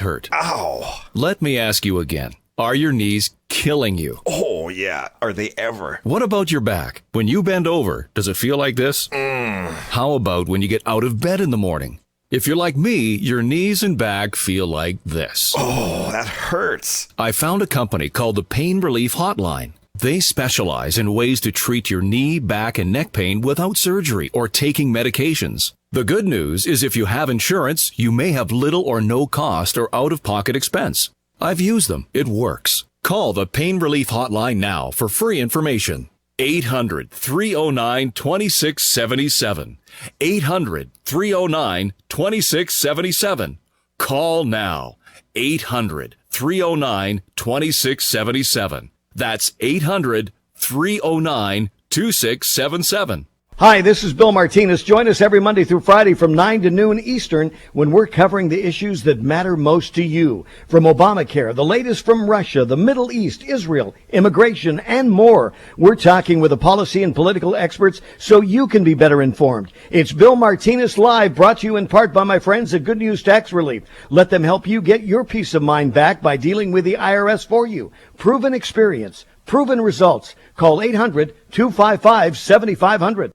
hurt. Ow. Let me ask you again. Are your knees killing you? Oh, yeah. Are they ever? What about your back? When you bend over, does it feel like this? How about when you get out of bed in the morning? If you're like me, your knees and back feel like this. Oh, that hurts. I found a company called the Pain Relief Hotline. They specialize in ways to treat your knee, back, and neck pain without surgery or taking medications. The good news is if you have insurance, you may have little or no cost or out-of-pocket expense. I've used them. It works. Call the Pain Relief Hotline now for free information. 800-309-2677. 800-309-2677. Call now. 800-309-2677. That's 800-309-2677. Hi, this is Bill Martinez. Join us every Monday through Friday from 9 to noon Eastern when we're covering the issues that matter most to you. From Obamacare, the latest from Russia, the Middle East, Israel, immigration, and more. We're talking with the policy and political experts so you can be better informed. It's Bill Martinez Live, brought to you in part by my friends at Good News Tax Relief. Let them help you get your peace of mind back by dealing with the IRS for you. Proven experience, proven results. Call 800-255-7500.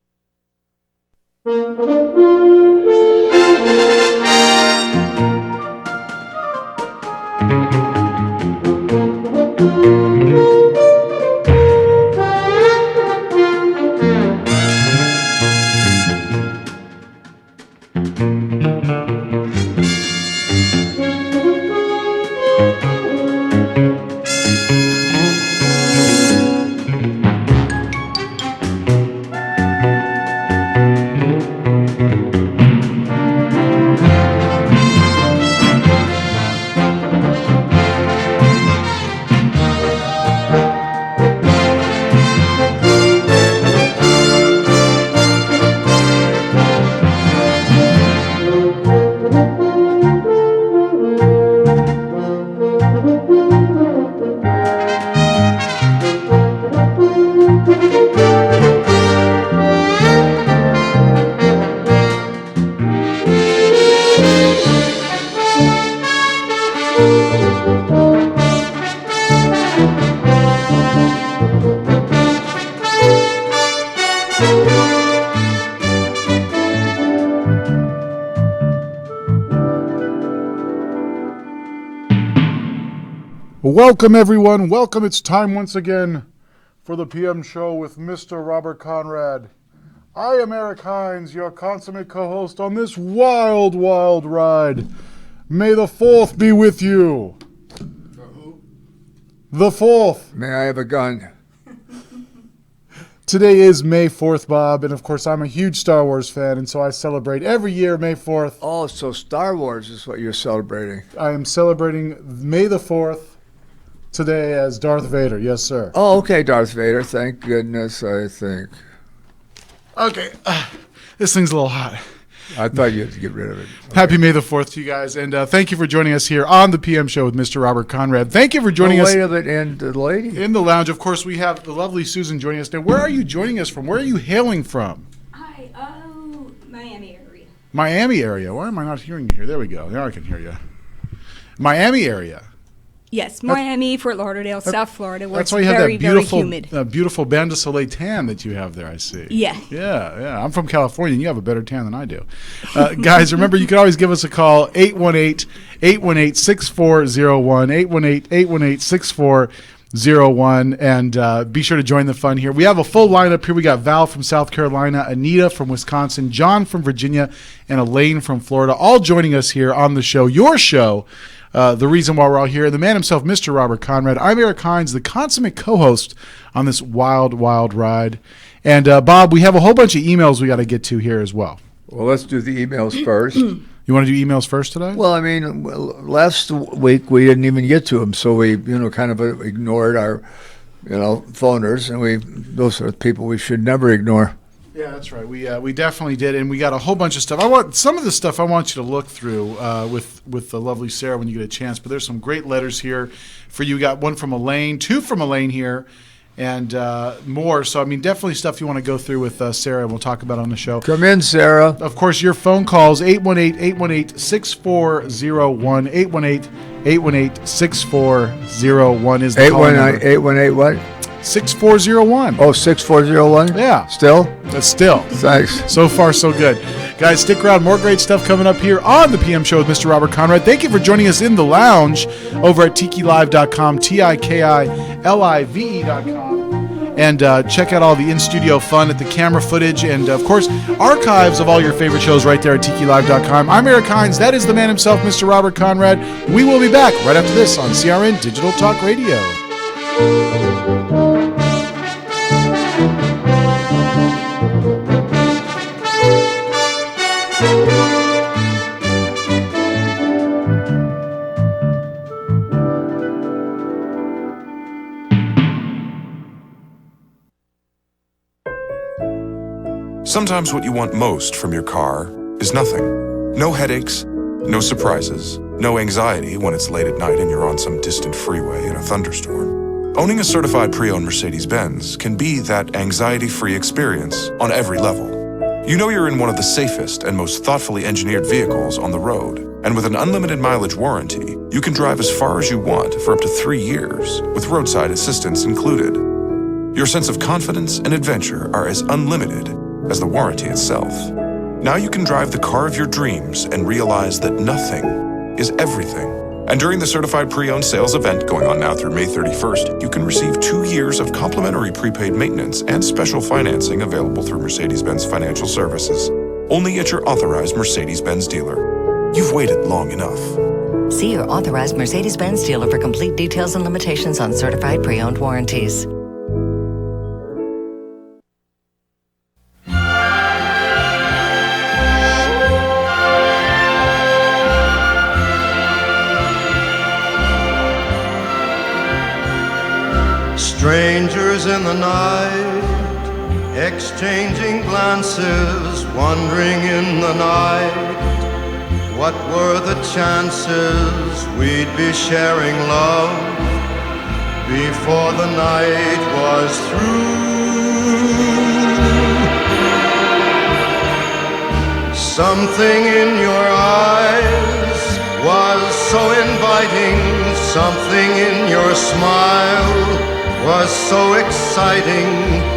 Welcome, everyone. Welcome. It's time once again for the PM show with Mr. Robert Conrad. I am Eric Hines, your consummate co-host on this wild, wild ride. May the 4th be with you. The 4th. May I have a gun? Today is May 4th, Bob, and of course I'm a huge Star Wars fan, and so I celebrate every year May 4th. Oh, so Star Wars is what you're celebrating. I am celebrating May the 4th today as Darth Vader. Yes, sir. Oh, okay, Darth Vader. Thank goodness, I think. Okay, this thing's a little hot. I thought you had to get rid of it. Okay. Happy May the 4th to you guys, and thank you for joining us here on the PM show with Mr. Robert Conrad. Thank you for joining us. Wait a minute, and the lady? In the lounge. Of course, we have the lovely Susan joining us now. Where are you joining us from? Where are you hailing from? Hi, Miami area. Miami area. Why am I not hearing you here? There we go. Now I can hear you. Miami area. Yes, Miami, Fort Lauderdale, South Florida, where That's it's why you have very, that beautiful, very humid. Beautiful Bain de Soleil tan that you have there, I see. Yeah. Yeah. I'm from California, and you have a better tan than I do. Guys, remember, you can always give us a call, 818-818-6401, 818-818-6401, and be sure to join the fun here. We have a full lineup here. We got Val from South Carolina, Anita from Wisconsin, John from Virginia, and Elaine from Florida, all joining us here on the show, your show. The reason why we're all here, the man himself, Mr. Robert Conrad. I'm Eric Hines, the consummate co-host on this wild, wild ride. And, Bob, we have a whole bunch of emails we got to get to here as well. Well, let's do the emails first. You want to do emails first today? Well, I mean, last week we didn't even get to them, so we, kind of ignored our, phoners, and those are people we should never ignore. Yeah, that's right. We definitely did, and we got a whole bunch of stuff. Some of the stuff I want you to look through with the lovely Sarah when you get a chance. But there's some great letters here for you. We got one from Elaine, two from Elaine here, and more. So, I mean, definitely stuff you want to go through with Sarah, and we'll talk about on the show. Come in, Sarah. Of course, your phone calls, 818-818-6401. 818-818-6401 is the call number. 818 what? 6401. Oh, 6401? Yeah. Still? That's still. Thanks. So far, so good. Guys, stick around. More great stuff coming up here on the PM Show with Mr. Robert Conrad. Thank you for joining us in the lounge over at tikilive.com, tikilive.com. And check out all the in-studio fun at the camera footage. And, of course, archives of all your favorite shows right there at tikilive.com. I'm Eric Hines. That is the man himself, Mr. Robert Conrad. We will be back right after this on CRN Digital Talk Radio. Sometimes what you want most from your car is nothing. No headaches, no surprises, no anxiety when it's late at night and you're on some distant freeway in a thunderstorm. Owning a certified pre-owned Mercedes-Benz can be that anxiety-free experience on every level. You know you're in one of the safest and most thoughtfully engineered vehicles on the road. And with an unlimited mileage warranty, you can drive as far as you want for up to 3 years, with roadside assistance included. Your sense of confidence and adventure are as unlimited as the warranty itself. Now you can drive the car of your dreams and realize that nothing is everything. And during the Certified Pre-Owned Sales event going on now through May 31st, you can receive 2 years of complimentary prepaid maintenance and special financing available through Mercedes-Benz Financial Services. Only at your authorized Mercedes-Benz dealer. You've waited long enough. See your authorized Mercedes-Benz dealer for complete details and limitations on certified pre-owned warranties. Strangers in the night, exchanging glances, wandering in the night. What were the chances we'd be sharing love before the night was through? Something in your eyes was so inviting, something in your smile was so exciting,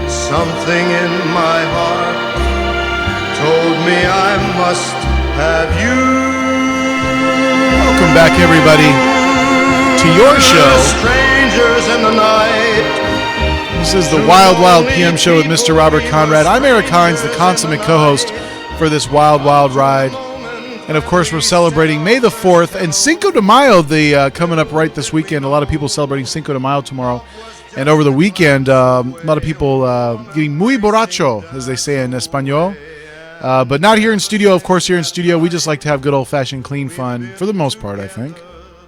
something in my heart told me I must have you. Welcome back, everybody, to your show. Strangers in the night. This is the Wild Wild PM Show with Mr. Robert Conrad. I'm Eric Hines, the consummate co-host for this wild, wild ride. And, of course, we're celebrating May the 4th and Cinco de Mayo coming up right this weekend. A lot of people celebrating Cinco de Mayo tomorrow. And over the weekend, a lot of people getting muy borracho, as they say in Espanol. But not here in studio. Of course, here in studio, we just like to have good old-fashioned clean fun, for the most part, I think. All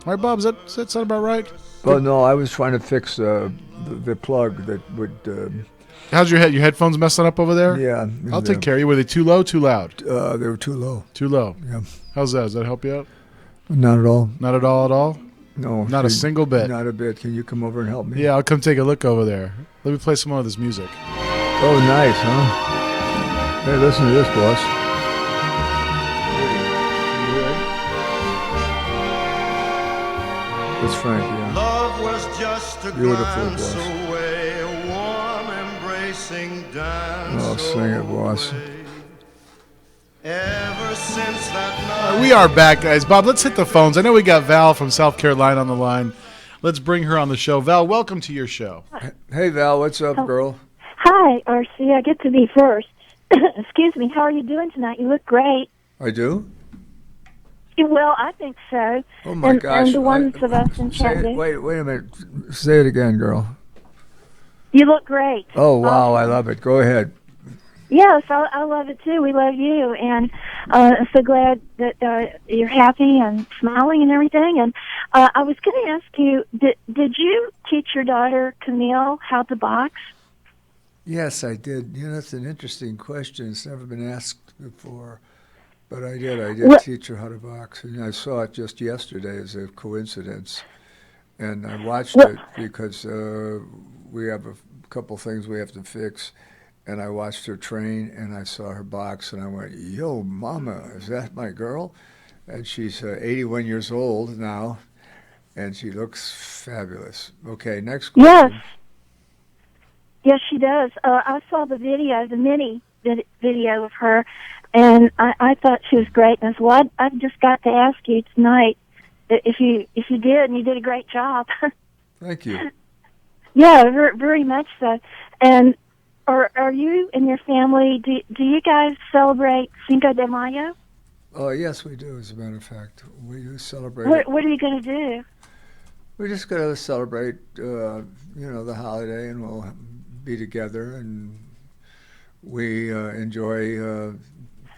right, Bob, does that sound about right? Well, no, I was trying to fix the plug that would... How's your head? Your headphones messing up over there? Yeah. I'll take care of you. Were they too low, too loud? They were too low. Too low. Yeah. How's that? Does that help you out? Not at all. Not at all at all? No. Not a single bit? Not a bit. Can you come over and help me? Yeah, I'll come take a look over there. Let me play some more of this music. Oh, nice, huh? Hey, listen to this, boss. It's Frank, yeah. Love was just a Beautiful, glance boss. away, a warm embracing dance. Oh, sing it, boss. Ever since that night. We are back, guys. Bob, let's hit the phones. I know we got Val from South Carolina on the line. Let's bring her on the show. Val, welcome to your show. Hey, Val, what's up, girl? Hi, RC. I get to be first. Excuse me. How are you doing tonight? You look great. I do? Well, I think so. Oh, my gosh. And the ones of us in chat do. Wait a minute. Say it again, girl. You look great. Oh, wow, I love it. Go ahead. Yes, I love it too. We love you, and I'm so glad that you're happy and smiling and everything. And I was going to ask you, did you teach your daughter Camille how to box? Yes, I did. You know, that's an interesting question. It's never been asked before, but I did. I did teach her how to box, and I saw it just yesterday as a coincidence. and I watched it because we have a couple things we have to fix. And I watched her train, and I saw her box, and I went, "Yo, Mama, is that my girl?" And she's 81 years old now, and she looks fabulous. Okay, next question. Yes. Yes, she does. I saw the video, the mini video of her, and I thought she was great. And I said, well, I've just got to ask you tonight if you did, and you did a great job. Thank you. Yeah, very, very much so. And are you and your family, do you guys celebrate Cinco de Mayo? Oh, yes, we do, as a matter of fact. We do celebrate What are you going to do? We're just going to celebrate, the holiday, and we'll be together, and we enjoy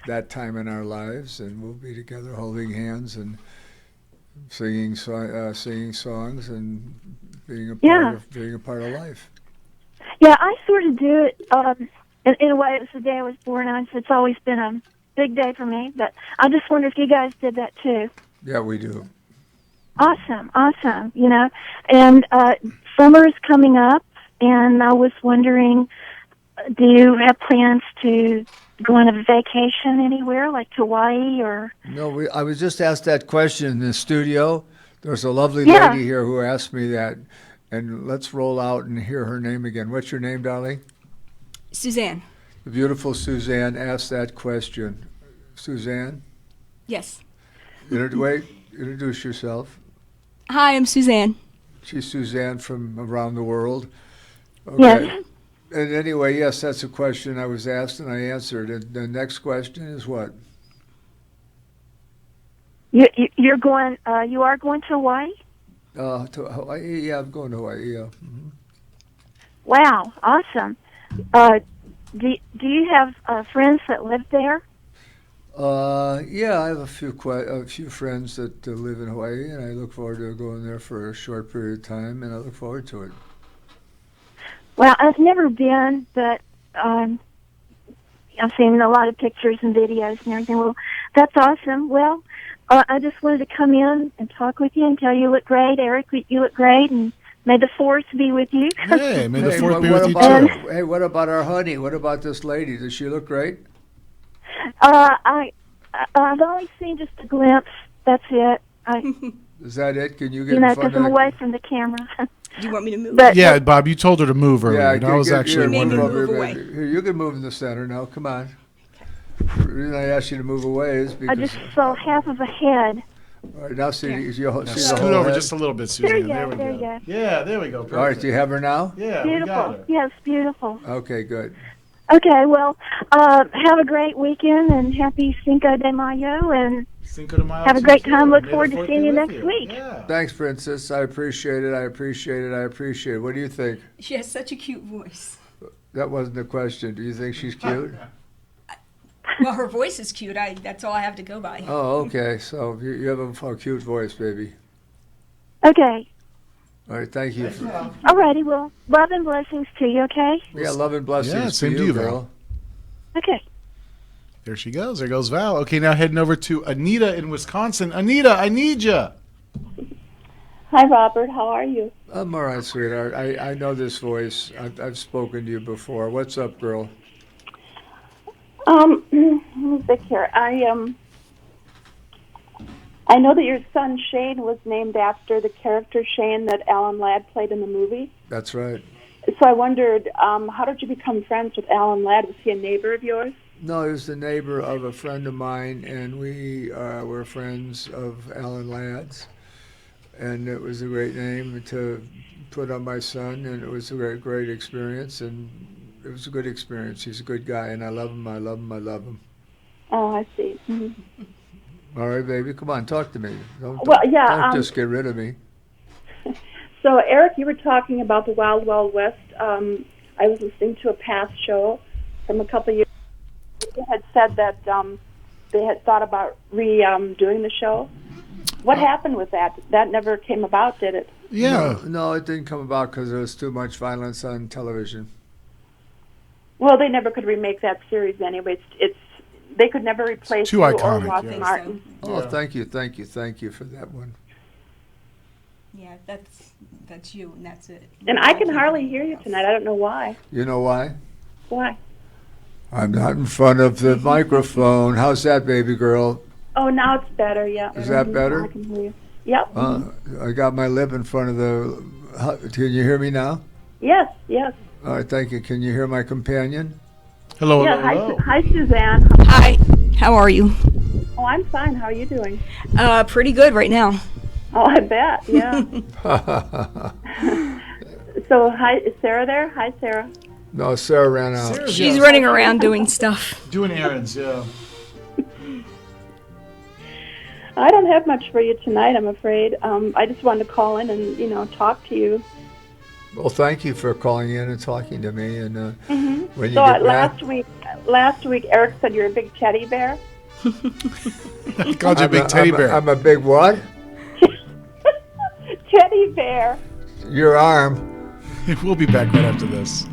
that time in our lives, and we'll be together holding hands and singing songs and being a part of life. Yeah, I sort of do it. In a way, it was the day I was born on, so it's always been a big day for me. But I just wonder if you guys did that too. Yeah, we do. Awesome. And summer is coming up, and I was wondering, do you have plans to go on a vacation anywhere, like to Hawaii or? No, I was just asked that question in the studio. There's a lovely lady here who asked me that. And let's roll out and hear her name again. What's your name, darling? Suzanne. The beautiful Suzanne asked that question. Suzanne? Yes. Introduce yourself. Hi, I'm Suzanne. She's Suzanne from around the world. Okay. Yes. And anyway, yes, that's a question I was asked and I answered. And the next question is what? You're going. You are going to Hawaii? To Hawaii? Yeah, I'm going to Hawaii. Yeah. Mm-hmm. Wow, awesome. Do you have friends that live there? Yeah, I have a few friends that live in Hawaii, and I look forward to going there for a short period of time, and I look forward to it. Well, I've never been, but I've seen a lot of pictures and videos and everything. Well, that's awesome. Well, I just wanted to come in and talk with you and tell you look great. Eric, you look great, and may the fourth be with you. Hey, may the fourth be with you too. Hey, what about our honey? What about this lady? Does she look great? I've only seen just a glimpse. That's it. Is that it? Can you get because I'm away from the camera. Do you want me to move? Yeah, Bob, you told her to move earlier. Yeah, and I was actually move away. Here, you can move in the center now. Come on. The reason I asked you to move away is because I just saw half of a head. All right, now see the whole scoot over head. just a little bit, Suzanne. There we you go. Yeah, there we go. Perfect. All right, do you have her now? Yeah, Beautiful. we got her. Yes, beautiful. Okay, good. Okay, well, have a great weekend and happy Cinco de Mayo, and Cinco de Mayo have a great too. time. Look May forward the to fourth seeing be you with next week. Yeah. Thanks, Princess. I appreciate it. I appreciate it. I appreciate it. What do you think? She has such a cute voice. That wasn't the question. Do you think she's cute? Well, her voice is cute. That's all I have to go by. Oh, okay. So you have a cute voice, baby. Okay. All right, thank you. All righty, well, love and blessings to you, okay? Yeah, love and blessings Yeah, same to you, Val. Okay. There she goes. There goes Val. Okay, now heading over to Anita in Wisconsin. Anita, I need you. Hi, Robert. How are you? I'm all right, sweetheart. I know this voice. I've spoken to you before. What's up, girl? Let me think here. I know that your son Shane was named after the character Shane that Alan Ladd played in the movie. That's right. So I wondered, how did you become friends with Alan Ladd? Was he a neighbor of yours? No, he was the neighbor of a friend of mine, and we were friends of Alan Ladd's. And it was a great name to put on my son, and it was a great experience, and it was a good experience. He's a good guy, and I love him, I love him, I love him. Oh, I see. Mm-hmm. All right, baby, come on, talk to me. Don't just get rid of me. So, Eric, you were talking about the Wild Wild West. I was listening to a past show from a couple of years ago. They had said that they had thought about doing the show. What happened with that? That never came about, did it? Yeah. No, it didn't come about because there was too much violence on television. Well, they never could remake that series anyway. They could never replace too you iconic, or Ross yeah. Martin. Oh, thank you for that one. Yeah, that's you, and that's it. And I can hardly hear you tonight. I don't know why. You know why? Why? I'm not in front of the microphone. How's that, baby girl? Oh, now it's better. Yeah. Is that better? I can hear you. Yep. I got my lip in front of the. Can you hear me now? Yes. Yes. All right, thank you. Can you hear my companion? Hello, Yeah. hello. Hi, Suzanne. Hi, how are you? Oh, I'm fine. How are you doing? Pretty good right now. Oh, I bet. Yeah. So, hi, is Sarah there? Hi, Sarah. No, Sarah ran out. She's running around doing stuff. Doing errands, yeah. I don't have much for you tonight, I'm afraid. I just wanted to call in and, talk to you. Well, thank you for calling in and talking to me. And when you So get back, last week, Eric said you're a big teddy bear. I called you a big teddy bear. I'm a big what? Teddy bear. Your arm. We'll be back right after this.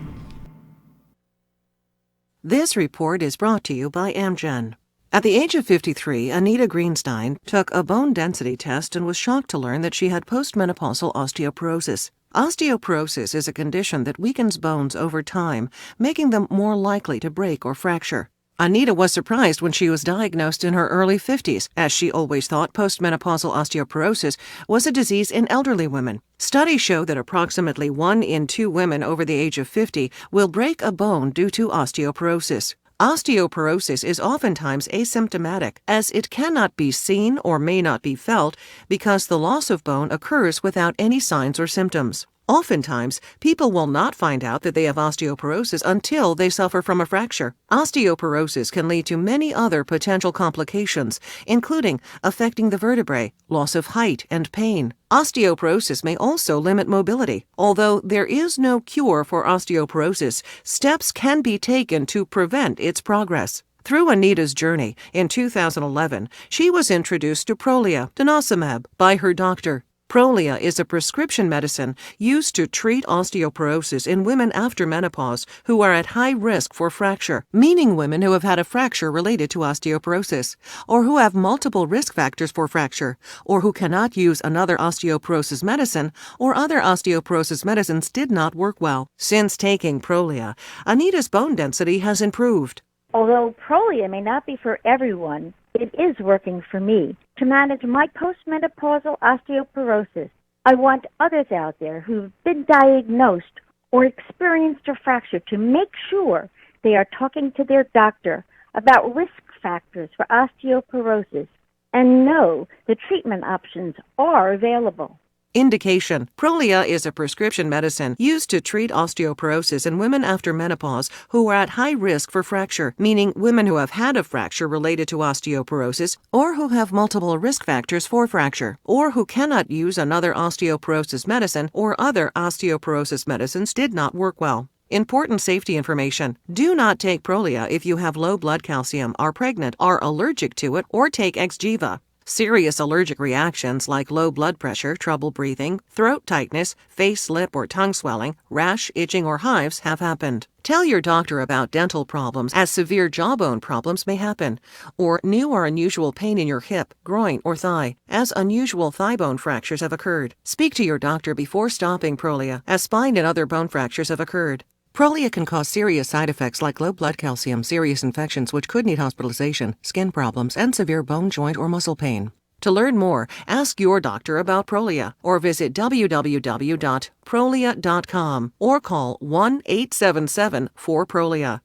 This report is brought to you by Amgen. At the age of 53, Anita Greenstein took a bone density test and was shocked to learn that she had postmenopausal osteoporosis. Osteoporosis is a condition that weakens bones over time, making them more likely to break or fracture. Anita was surprised when she was diagnosed in her early 50s, as she always thought postmenopausal osteoporosis was a disease in elderly women. Studies show that approximately 1 in 2 women over the age of 50 will break a bone due to osteoporosis. Osteoporosis is oftentimes asymptomatic, as it cannot be seen or may not be felt because the loss of bone occurs without any signs or symptoms. Oftentimes, people will not find out that they have osteoporosis until they suffer from a fracture. Osteoporosis can lead to many other potential complications, including affecting the vertebrae, loss of height, and pain. Osteoporosis may also limit mobility. Although there is no cure for osteoporosis, steps can be taken to prevent its progress. Through Anita's journey, in 2011, she was introduced to Prolia, denosumab, by her doctor. Prolia is a prescription medicine used to treat osteoporosis in women after menopause who are at high risk for fracture, meaning women who have had a fracture related to osteoporosis, or who have multiple risk factors for fracture, or who cannot use another osteoporosis medicine, or other osteoporosis medicines did not work well. Since taking Prolia, Anita's bone density has improved. Although Prolia may not be for everyone, it is working for me to manage my postmenopausal osteoporosis. I want others out there who've been diagnosed or experienced a fracture to make sure they are talking to their doctor about risk factors for osteoporosis and know the treatment options are available. Indication: Prolia is a prescription medicine used to treat osteoporosis in women after menopause who are at high risk for fracture, meaning women who have had a fracture related to osteoporosis, or who have multiple risk factors for fracture, or who cannot use another osteoporosis medicine or other osteoporosis medicines did not work well. Important safety information. Do not take Prolia if you have low blood calcium, are pregnant, are allergic to it, or take Xgeva. Serious allergic reactions like low blood pressure, trouble breathing, throat tightness, face, lip, or tongue swelling, rash, itching, or hives have happened. Tell your doctor about dental problems, as severe jawbone problems may happen, or new or unusual pain in your hip, groin, or thigh, as unusual thigh bone fractures have occurred. Speak to your doctor before stopping Prolia, as spine and other bone fractures have occurred. Prolia can cause serious side effects like low blood calcium, serious infections which could need hospitalization, skin problems, and severe bone, joint, or muscle pain. To learn more, ask your doctor about Prolia or visit www.prolia.com or call 1-877-4-PROLIA.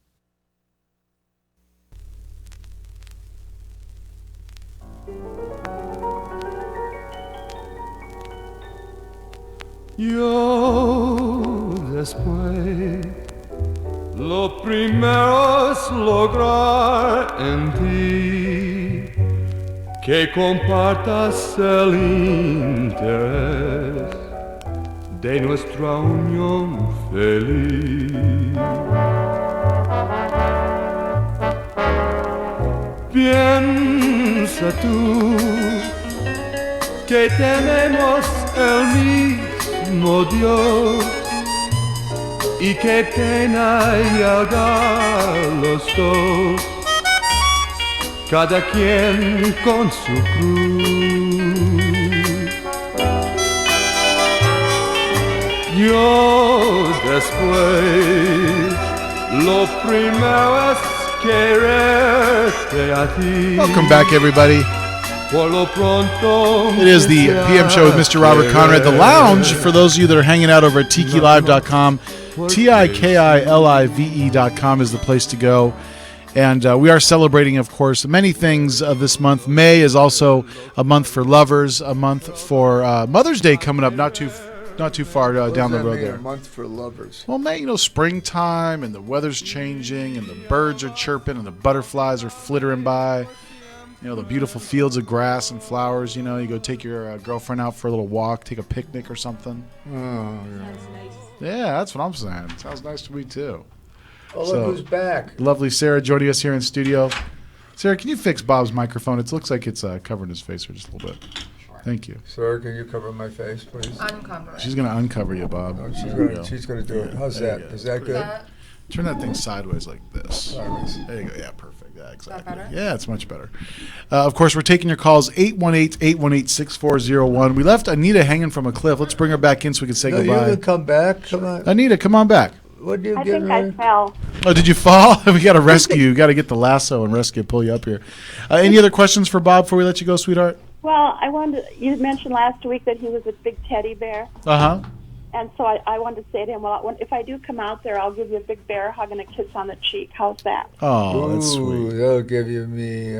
Yo después, lo primero es lograr en ti que compartas el interés de nuestra unión feliz. Piensa tú que tenemos el mismo Dios y qué pena y haga los dos, cada quien con su cruz. Yo después lo primero es quererte a ti. Welcome back, everybody. Por lo pronto It is the PM show with Mr. Robert Conrad. The Lounge, for those of you that are hanging out over at tikilive.com, TIKILIVE.com is the place to go. And we are celebrating, of course, many things this month. May is also a month for lovers, a month for Mother's Day coming up, not too far down the road there. A month for lovers. Well, May, springtime, and the weather's changing, and the birds are chirping, and the butterflies are flittering by. The beautiful fields of grass and flowers. You go take your girlfriend out for a little walk, take a picnic or something. Oh, yeah. That's nice. Yeah, that's what I'm saying. Sounds nice to me, too. Oh, look who's back. Lovely Sarah joining us here in studio. Sarah, can you fix Bob's microphone? It looks like it's covering his face for just a little bit. Thank you. Sarah, can you cover my face, please? Uncover it. She's going to uncover you, Bob. Oh, she's gonna do it. How's that? Is that good? Turn that thing sideways like this. Sideways. There you go. Yeah, perfect. Yeah, exactly. Is that better? Yeah, it's much better. Of course, we're taking your calls, 818-818-6401. We left Anita hanging from a cliff. Let's bring her back in so we can say No, goodbye. you can come back. Come on. Anita, come on back. What do you I get think I ready? fell. Oh, did you fall? We got to rescue you. We got to get the lasso and pull you up here. Any other questions for Bob before we let you go, sweetheart? Well, you mentioned last week that he was a big teddy bear. Uh-huh. And so I wanted to say to him, well, if I do come out there, I'll give you a big bear hug and a kiss on the cheek. How's that? Oh, that's Ooh, sweet. that'll give you me.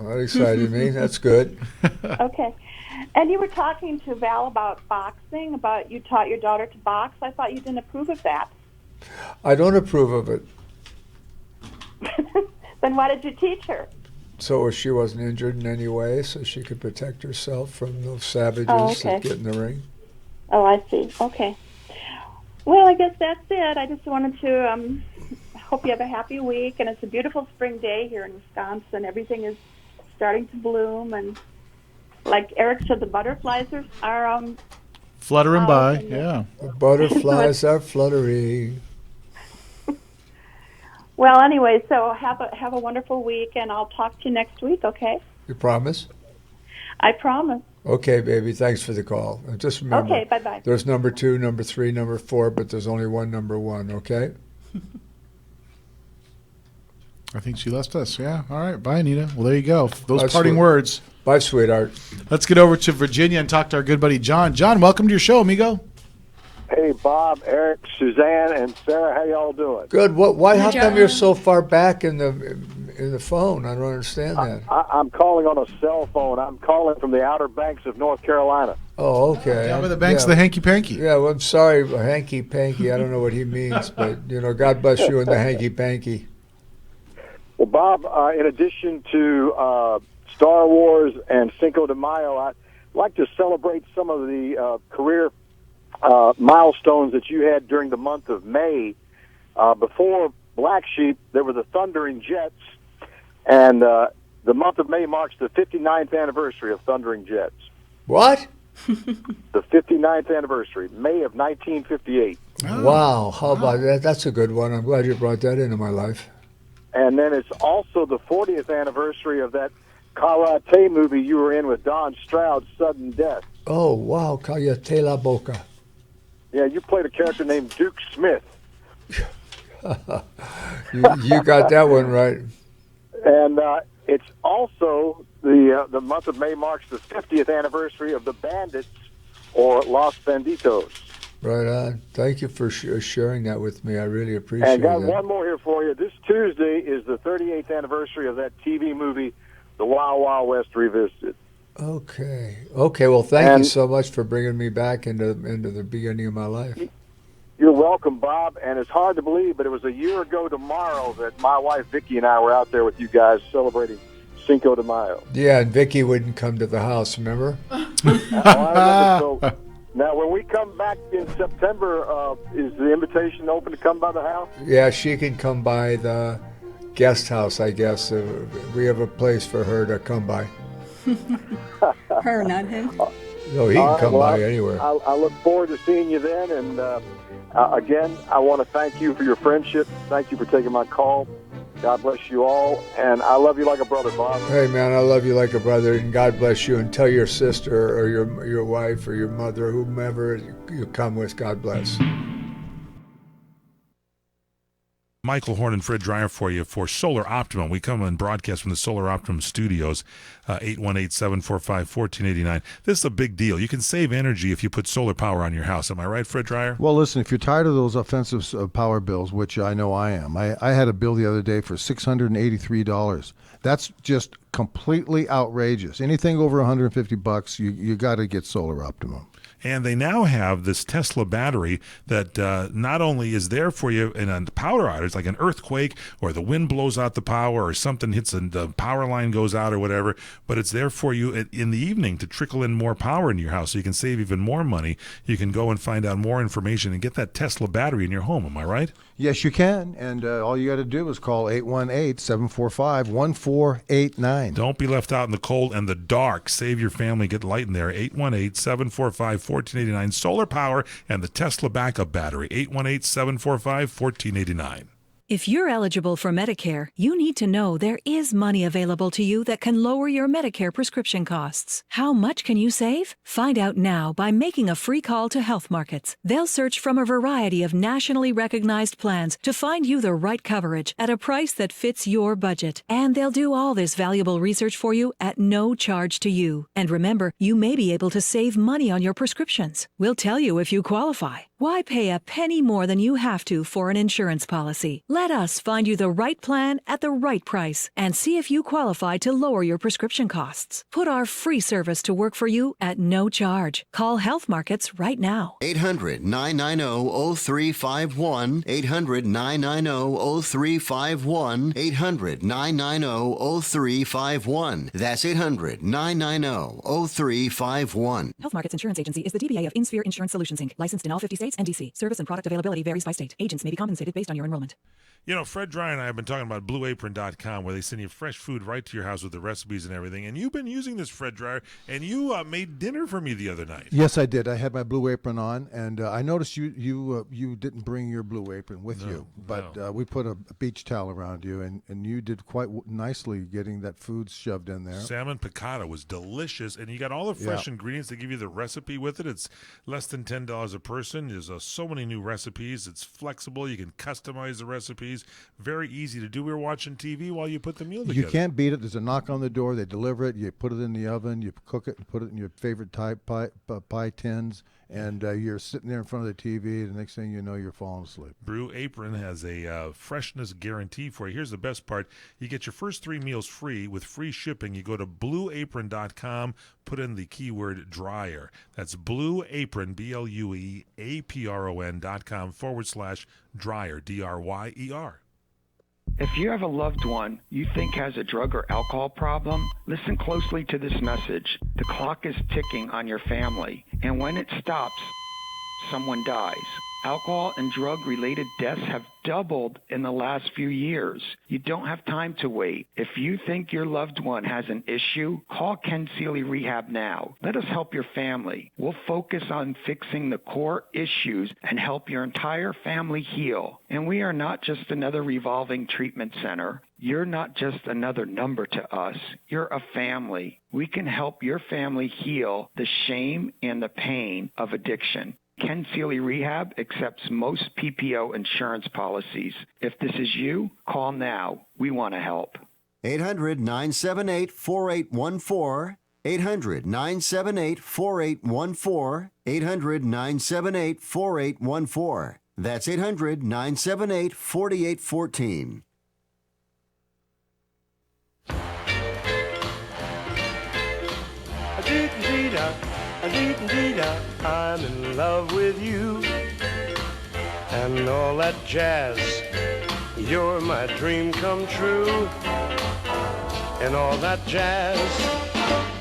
That excited me. That's good. Okay. And you were talking to Val about boxing, about you taught your daughter to box. I thought you didn't approve of that. I don't approve of it. Then why did you teach her? So she wasn't injured in any way, so she could protect herself from those savages okay. that get in the ring. Oh, I see. Okay. Well, I guess that's it. I just wanted to hope you have a happy week. And it's a beautiful spring day here in Wisconsin. Everything is starting to bloom. And like Eric said, the butterflies are fluttering by, yeah. The butterflies are fluttery. Well, anyway, so have a wonderful week, and I'll talk to you next week, okay? You promise? I promise. Okay, baby. Thanks for the call. And just remember, Okay, bye-bye. There's number 2, number 3, number 4, but there's only one number 1, okay? I think she left us. Yeah. All right. Bye, Anita. Well, there you go. Those Bye, parting sweet- words. Bye, sweetheart. Let's get over to Virginia and talk to our good buddy John. John, welcome to your show, amigo. Hey, Bob, Eric, Suzanne, and Sarah. How y'all doing? Good. Why? How Good come job. you're so far back in the phone? I don't understand that. I'm calling on a cell phone. I'm calling from the Outer Banks of North Carolina. Oh, okay. Down by the banks of the hanky panky. Yeah, well, I'm sorry, hanky panky. I don't know what he means, but God bless you and the hanky panky. Well, Bob, in addition to Star Wars and Cinco de Mayo, I'd like to celebrate some of the career milestones that you had during the month of May. Before Black Sheep, there were the Thundering Jets, and the month of May marks the 59th anniversary of Thundering Jets. What? The 59th anniversary, May of 1958. Wow, how about that? That's a good one. I'm glad you brought that into my life. And then it's also the 40th anniversary of that karate movie you were in with Don Stroud, Sudden Death. Oh, wow, Cállate la boca. Yeah, you played a character named Duke Smith. You got that one right. And it's also the month of May marks the 50th anniversary of the Bandits, or Los Banditos. Right on. Thank you for sharing that with me. I really appreciate And got that. one more here for you. This Tuesday is the 38th anniversary of that TV movie, The Wild Wild West Revisited. Okay. Well, thank you so much for bringing me back into the beginning of my life. You're welcome, Bob. And it's hard to believe, but it was a year ago tomorrow that my wife Vicki and I were out there with you guys celebrating Cinco de Mayo. Yeah, and Vicky wouldn't come to the house, remember? I remember. So now, when we come back in September, is the invitation open to come by the house? Yeah, she can come by the guest house, I guess. We have a place for her to come by. Her, not him. No, he can come by anywhere. I look forward to seeing you then. And again, I want to thank you for your friendship. Thank you for taking my call. God bless you all, and I love you like a brother, Bob. Hey, man, I love you like a brother, and God bless you. And tell your sister or your wife or your mother, whomever you come with, God bless. Michael Horn and Fred Dreyer for you for Solar Optimum. We come and broadcast from the Solar Optimum studios, 818-745-1489. This is a big deal. You can save energy if you put solar power on your house. Am I right, Fred Dreyer? Well, listen, if you're tired of those offensive power bills, which I know I am, I had a bill the other day for $683. That's just completely outrageous. Anything over $150, you got to get Solar Optimum. And they now have this Tesla battery that not only is there for you in a power outage, like an earthquake or the wind blows out the power or something hits and the power line goes out or whatever, but it's there for you in the evening to trickle in more power in your house so you can save even more money. You can go and find out more information and get that Tesla battery in your home. Am I right? Yes, you can. And all you got to do is call 818-745-1489. Don't be left out in the cold and the dark. Save your family. Get light in there. 818-745-1489. Solar power and the Tesla backup battery. 818-745-1489. If you're eligible for Medicare, you need to know there is money available to you that can lower your Medicare prescription costs. How much can you save? Find out now by making a free call to Health Markets. They'll search from a variety of nationally recognized plans to find you the right coverage at a price that fits your budget. And they'll do all this valuable research for you at no charge to you. And remember, you may be able to save money on your prescriptions. We'll tell you if you qualify. Why pay a penny more than you have to for an insurance policy? Let us find you the right plan at the right price and see if you qualify to lower your prescription costs. Put our free service to work for you at no charge. Call Health Markets right now. 800-990-0351. 800-990-0351. 800-990-0351. That's 800-990-0351. Health Markets Insurance Agency is the DBA of InSphere Insurance Solutions, Inc., licensed in all 50 states and D.C. Service and product availability varies by state. Agents may be compensated based on your enrollment. You know, Fred Dreyer and I have been talking about BlueApron.com, where they send you fresh food right to your house with the recipes and everything. And you've been using this, Fred Dreyer, and you made dinner for me the other night. Yes, I did. I had my Blue Apron on, and I noticed you didn't bring your Blue Apron with you, but we put a beach towel around you, and you did quite nicely getting that food shoved in there. Salmon piccata was delicious, and you got all the fresh ingredients. They give you the recipe with it. It's less than $10 a person. There's so many new recipes. It's flexible. You can customize the recipes. Very easy to do. We were watching TV while you put the meal together. You can't beat it. There's a knock on the door. They deliver it. You put it in the oven. You cook it and put it in your favorite type pie tins. And you're sitting there in front of the TV. The next thing you know, you're falling asleep. Blue Apron has a freshness guarantee for you. Here's the best part. You get your first 3 meals free with free shipping. You go to BlueApron.com, put in the keyword dryer. That's BlueApron, BlueApron.com/dryer, DRYER. If you have a loved one you think has a drug or alcohol problem, listen closely to this message. The clock is ticking on your family, and when it stops, someone dies. Alcohol and drug-related deaths have doubled in the last few years. You don't have time to wait. If you think your loved one has an issue, call Ken Seeley Rehab now. Let us help your family. We'll focus on fixing the core issues and help your entire family heal. And we are not just another revolving treatment center. You're not just another number to us. You're a family. We can help your family heal the shame and the pain of addiction. Ken Seeley Rehab accepts most PPO insurance policies. If this is you, call now. We want to help. 800-978-4814. 800-978-4814. 800-978-4814. That's 800-978-4814. I'm in love with you and all that jazz. You're my dream come true and all that jazz.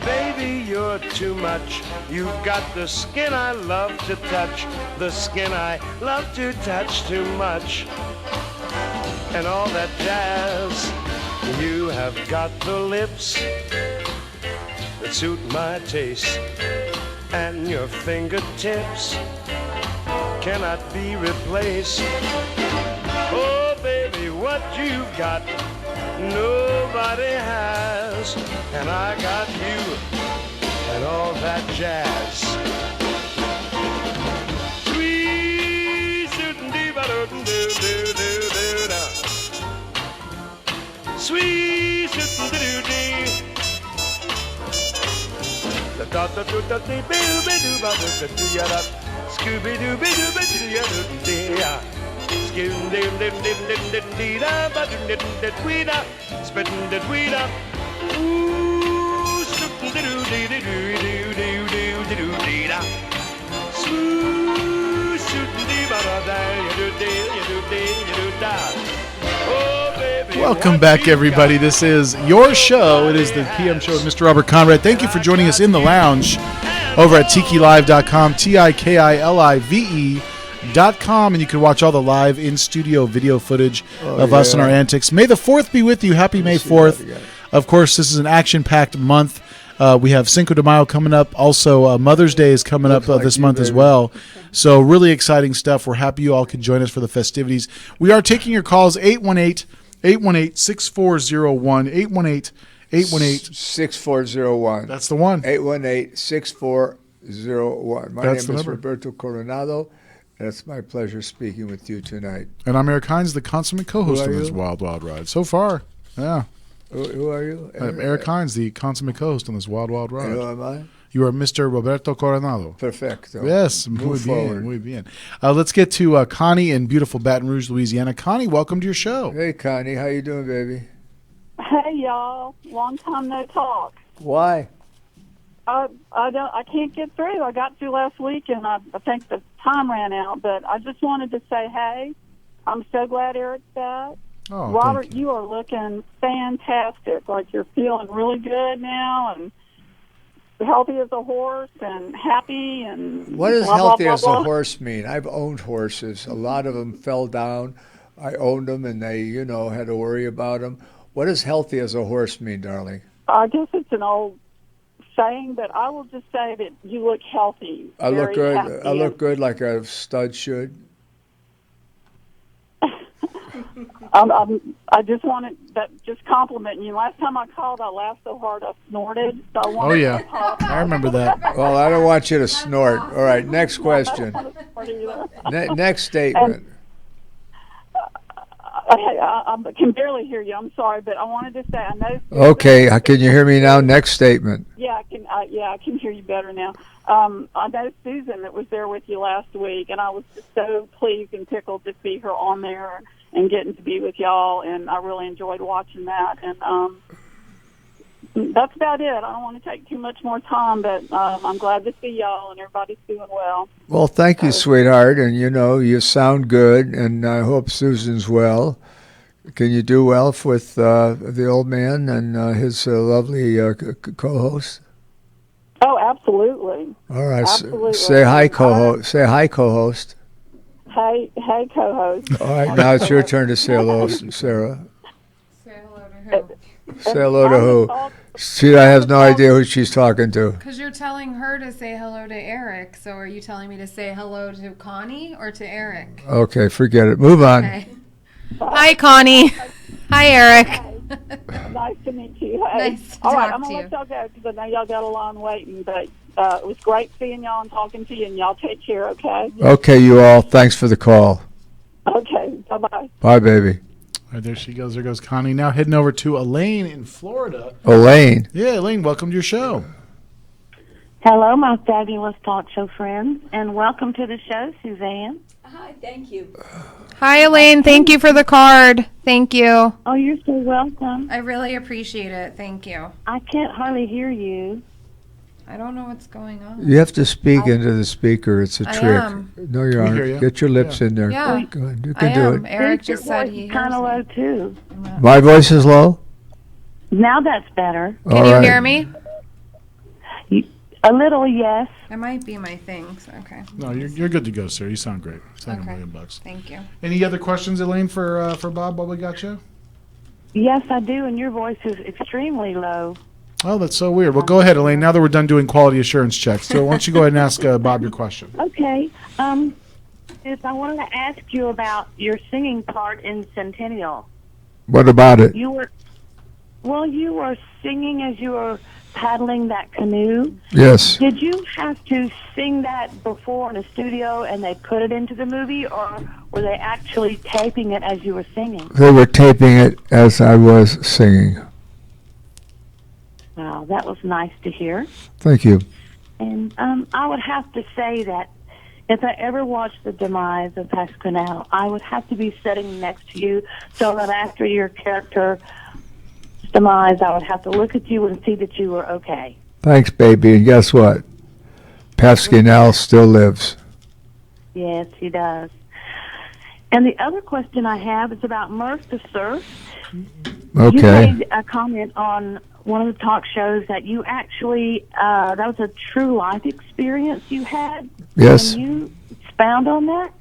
Baby, you're too much. You've got the skin I love to touch, the skin I love to touch too much and all that jazz. You have got the lips that suit my taste, and your fingertips cannot be replaced. Oh, baby, what you've got nobody has, and I got you and all that jazz. Sweet shootin' dee ba doo doo doo doo da. Sweet shootin' doo dee. Da da da da da dee boo ba doo ba doo da doo ya da. Scooby doo ba doo ba doo ya doo dee ya. Scoon dim dim dim dim dim dee da ba doo dim dim dee da. Spittin' dee dee da. Ooh, shootin' dee doo dee dee doo doo doo doo doo dee da. Smooth shootin' dee ba da da ya doo dee ya doo dee ya doo da. Oh baby. Welcome back, everybody. This is your show. It is the PM show with Mr. Robert Conrad. Thank you for joining us in the lounge over at tikilive.com, TIKILIVE.com, and you can watch all the live in-studio video footage of us and our antics. May the 4th be with you. Happy May 4th. Of course, this is an action-packed month. We have Cinco de Mayo coming up. Also, Mother's Day is coming up this month as well. So really exciting stuff. We're happy you all can join us for the festivities. We are taking your calls, 818-818-6401, 818-818-6401. That's the one. 818-6401. My That's the name is number. Roberto Coronado, and it's my pleasure speaking with you tonight. And I'm Eric Hines, the consummate co-host Who of are this you? Wild Wild Ride. So far, yeah. Who are you? I'm Eric Hines, the consummate co-host on this Wild Wild Ride. And who am I? You are Mr. Roberto Coronado. Perfecto. Yes, Move muy bien, forward. muy bien. Let's get to Connie in beautiful Baton Rouge, Louisiana. Connie, welcome to your show. Hey, Connie, how you doing, baby? Hey, y'all. Long time no talk. Why? I can't get through. I got through last week, and I think the time ran out. But I just wanted to say, hey, I'm so glad Eric's back. Oh, Robert, you are looking fantastic. Like you're feeling really good now, and healthy as a horse, and happy, and What does blah, blah, healthy blah, as a blah. horse mean? I've owned horses. A lot of them fell down. I owned them, and they, had to worry about them. What does healthy as a horse mean, darling? I guess it's an old saying, but I will just say that you look healthy. I look very good. happy, I look and good like a stud should. I just wanted that just complimenting you. Last time I called, I laughed so hard I snorted. So I wanted Oh, yeah. to apologize. I remember that. Well, I don't want you to snort. All right, next question. Next statement. I can barely hear you. I'm sorry, but I wanted to say I know. Okay, can you hear me now? Next statement. Yeah, I can. I can hear you better now. I know Susan that was there with you last week, and I was just so pleased and tickled to see her on there and getting to be with y'all, and I really enjoyed watching that. And that's about it. I don't want to take too much more time, but I'm glad to see y'all, and everybody's doing well. Well, thank you, sweetheart. And, you sound good, and I hope Susan's well. Can you do well with the old man and his lovely co-host? Oh, absolutely. All right. Absolutely. Say hi, co-host. Say hi, co-host. Hey, co-host. All right, now it's your turn to say hello, Sarah. Say hello to who? Say hello to who? She has no idea who she's talking to. Because you're telling her to say hello to Eric, so are you telling me to say hello to Connie or to Eric? Okay, forget it. Move on. Okay. Hi, Connie. Hi, Eric. Nice to meet you. Hey. Nice to All right, talk I'm to going to you. let y'all go because I know y'all got a long waiting, but it was great seeing y'all and talking to you, and y'all take care, okay? Okay, you all. Thanks for the call. Okay, bye-bye. Bye, baby. All right, there she goes. There goes Connie. Now heading over to Elaine in Florida. Elaine. Yeah, Elaine, welcome to your show. Hello, my fabulous talk show friends, and welcome to the show, Suzanne. Hi, thank you. Hi, Elaine. Thank you for the card. Thank you. Oh, you're so welcome. I really appreciate it. Thank you. I can't hardly hear you. I don't know what's going on. You have to speak into the speaker. It's a I trick. am. No, you We aren't. hear you. Get your lips in there. Yeah. Go ahead. You I can do am. it. Eric Your just said voice he is kind hears of me. low, too. My voice is low? Now that's better. All Can you right. hear me? A little, yes. It might be my things. Okay. No, you're good to go, sir. You sound great. You sound Okay. $1 million. Thank you. Any other questions, Elaine, for Bob while we got you? Yes, I do, and your voice is extremely low. Oh, that's so weird. Well, go ahead, Elaine. Now that we're done doing quality assurance checks, so why don't you go ahead and ask Bob your question? Okay. I wanted to ask you about your singing part in Centennial. What about it? You were while you were singing as you were paddling that canoe, Yes. did you have to sing that before in a studio and they put it into the movie, or were they actually taping it as you were singing? They were taping it as I was singing. Wow, that was nice to hear. Thank you. And I would have to say that if I ever watched the demise of Pasquinel, I would have to be sitting next to you so that after your character's demise, I would have to look at you and see that you were okay. Thanks, baby. And guess what? Pasquinel still lives. Yes, he does. And the other question I have is about Mirth to Surf. Okay. You made a comment on one of the talk shows that you actually, that was a true life experience you had. Yes. Can you expound on that?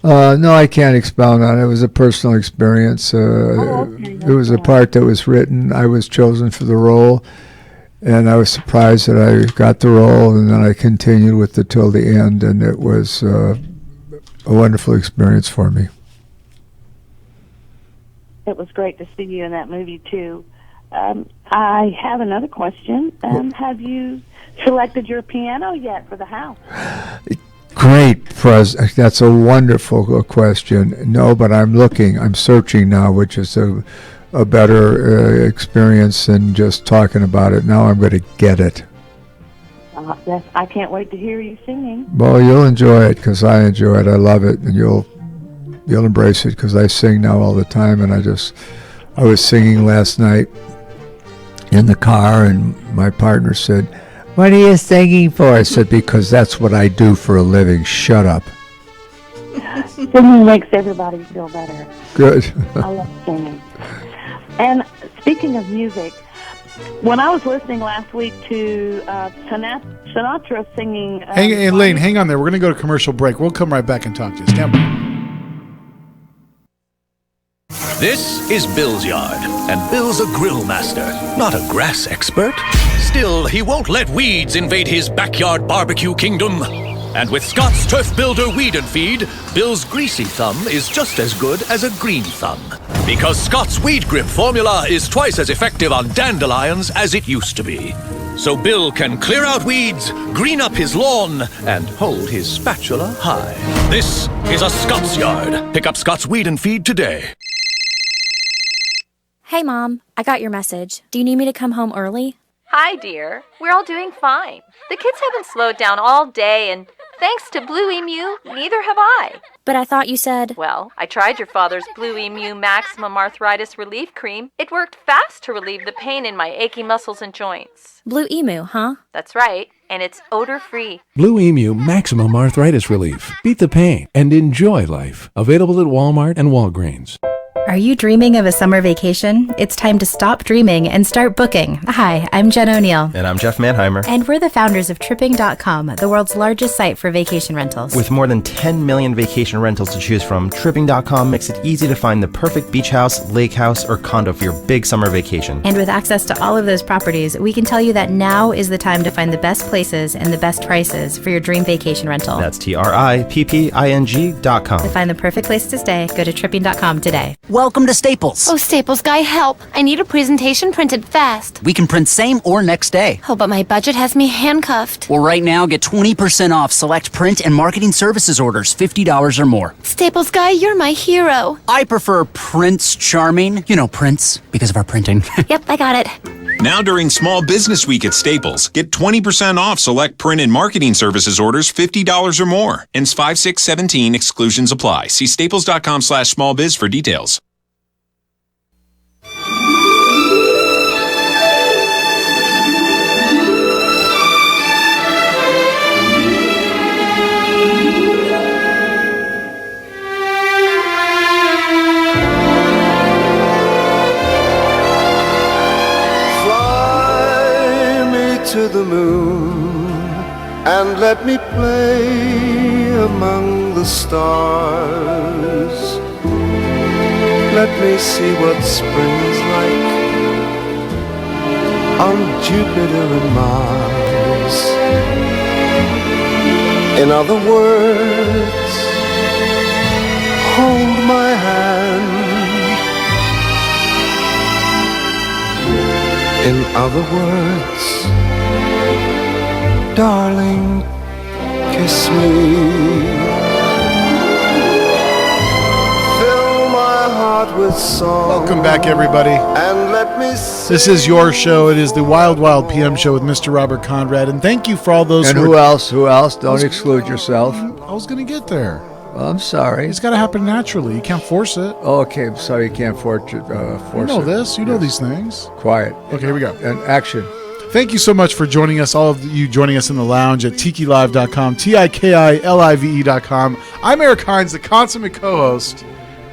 No, I can't expound on it. It was a personal experience. It was a part that was written. I was chosen for the role, and I was surprised that I got the role, and then I continued with it till the end, and it was a wonderful experience for me. It was great to see you in that movie, too. I have another question. Have you selected your piano yet for the house? Great, that's a wonderful question. No, but I'm looking. I'm searching now, which is a better experience than just talking about it. Now I'm going to get it. Yes, I can't wait to hear you singing. Well, you'll enjoy it because I enjoy it. I love it, and you'll embrace it because I sing now all the time. And I was singing last night in the car, and my partner said, "What are you singing for?" I said, "Because that's what I do for a living." Shut up. Singing makes everybody feel better. Good. I love singing. And speaking of music, when I was listening last week to Sinatra singing... Elaine, hang on there. We're going to go to commercial break. We'll come right back and talk to you. Stand by. This is Bill's yard, and Bill's a grill master, not a grass expert. Still, he won't let weeds invade his backyard barbecue kingdom. And with Scott's Turf Builder Weed and Feed, Bill's greasy thumb is just as good as a green thumb. Because Scott's Weed Grip formula is twice as effective on dandelions as it used to be. So Bill can clear out weeds, green up his lawn, and hold his spatula high. This is a Scott's yard. Pick up Scott's Weed and Feed today. Hey, Mom, I got your message. Do you need me to come home early? Hi, dear. We're all doing fine. The kids haven't slowed down all day, and thanks to Blue Emu, neither have I. But I thought you said... Well, I tried your father's Blue Emu Maximum Arthritis Relief Cream. It worked fast to relieve the pain in my achy muscles and joints. Blue Emu, huh? That's right, and it's odor-free. Blue Emu Maximum Arthritis Relief. Beat the pain and enjoy life. Available at Walmart and Walgreens. Are you dreaming of a summer vacation? It's time to stop dreaming and start booking. Hi, I'm Jen O'Neill. And I'm Jeff Manheimer. And we're the founders of Tripping.com, the world's largest site for vacation rentals. With more than 10 million vacation rentals to choose from, Tripping.com makes it easy to find the perfect beach house, lake house, or condo for your big summer vacation. And with access to all of those properties, we can tell you that now is the time to find the best places and the best prices for your dream vacation rental. That's TRIPPING.com. To find the perfect place to stay, go to Tripping.com today. Welcome to Staples. Oh, Staples guy, help. I need a presentation printed fast. We can print same or next day. Oh, but my budget has me handcuffed. Well, right now, get 20% off select print and marketing services orders, $50 or more. Staples guy, you're my hero. I prefer Prince Charming. You know Prince, because of our printing. Yep, I got it. Now during Small Business Week at Staples, get 20% off select print and marketing services orders $50 or more. Ends 5/6/17, exclusions apply. See staples.com/smallbiz for details. To the moon and let me play among the stars. Let me see what spring's like on Jupiter and Mars. In other words, hold my hand. In other words, darling, kiss me. Fill my heart with song. Welcome back, everybody. And let me This is your show. It is the Wild Wild PM show with Mr. Robert Conrad. And thank you for all those. And who else? Who else? Don't exclude yourself. I was going to get there. Well, I'm sorry. It's got to happen naturally. You can't force it. Oh, okay. I'm sorry. You can't force it. You know this. You know these things. Quiet. Okay, here we go. And action. Thank you so much for joining us, all of you joining us in the lounge at tikilive.com, TIKILIVE.com. I'm Eric Hines, the consummate co-host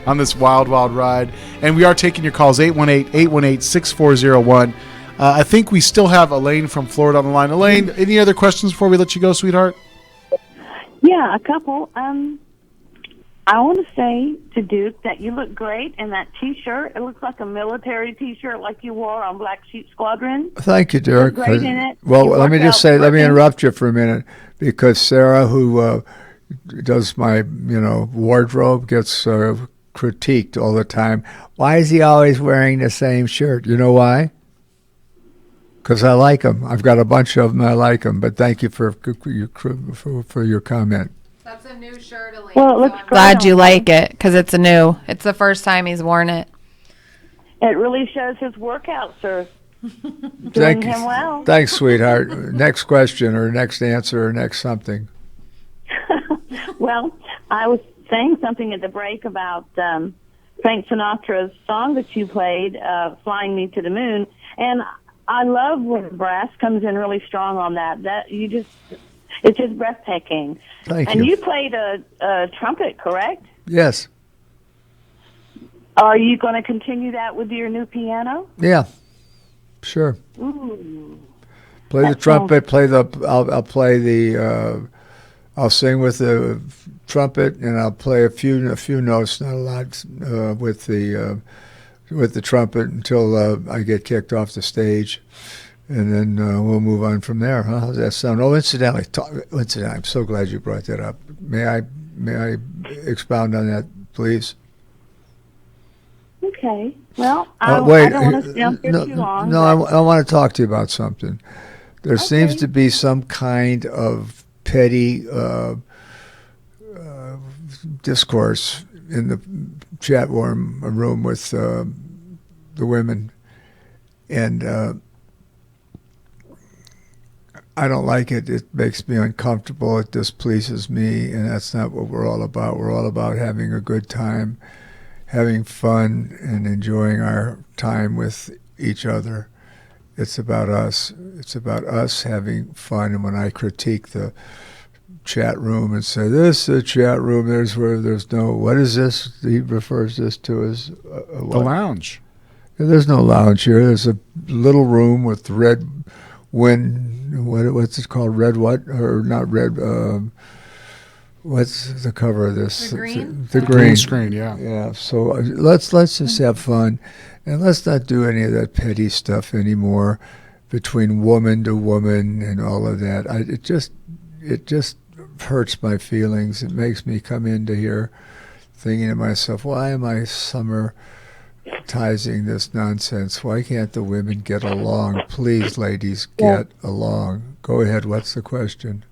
on this wild, wild ride. And we are taking your calls, 818-818-6401. I think we still have Elaine from Florida on the line. Elaine, any other questions before we let you go, sweetheart? Yeah, a couple. I want to say to Duke that you look great in that T-shirt. It looks like a military T-shirt like you wore on Black Sheep Squadron. Thank you, Derek. You look great in it. Well, You let me work just out say, let me perfect. interrupt you for a minute, because Sarah, who does my, wardrobe, gets critiqued all the time. Why is he always wearing the same shirt? You know why? Because I like them. I've got a bunch of them. I like them. But thank you for your comment. That's a new shirt, Elaine. Well, it looks great. Glad you like it because it's new. It's the first time he's worn it. It really shows his workouts are doing Thank him you. well. Thanks, sweetheart. Next question or next answer or next something. Well, I was saying something at the break about Frank Sinatra's song that you played, "Flying Me to the Moon," and I love when brass comes in really strong on that. It's just breathtaking. Thank and you. you played a trumpet, correct? Yes. Are you going to continue that with your new piano? Yeah. Sure. Ooh. Play the That trumpet. I'll play the. I'll sing with the trumpet, and I'll play a few notes, not a lot, with the trumpet until I get kicked off the stage, and then we'll move on from there. Huh? How's that sound? Oh, incidentally, I'm so glad you brought that up. May I expound on that, please? Okay. Well, Wait, I don't want to stay on here too long. No, I want to talk to you about something. There seems to be some kind of petty discourse in the chat room with the women, and I don't like it. It makes me uncomfortable. It displeases me, and that's not what we're all about. We're all about having a good time, having fun, and enjoying our time with each other. It's about us. It's about us having fun. And when I critique the chat room and say, this is a chat room, there's no, what is this? He refers this to as The lounge. There's no lounge here. There's a little room with red what's it called? Red what? Or not red, what's the cover of this? The green? The green screen, yeah. Yeah, so let's just have fun, and let's not do any of that petty stuff anymore between woman to woman and all of that. It just hurts my feelings. It makes me come into here thinking to myself, why am I summarizing this nonsense? Why can't the women get along? Please, ladies, get along. Go ahead. What's the question?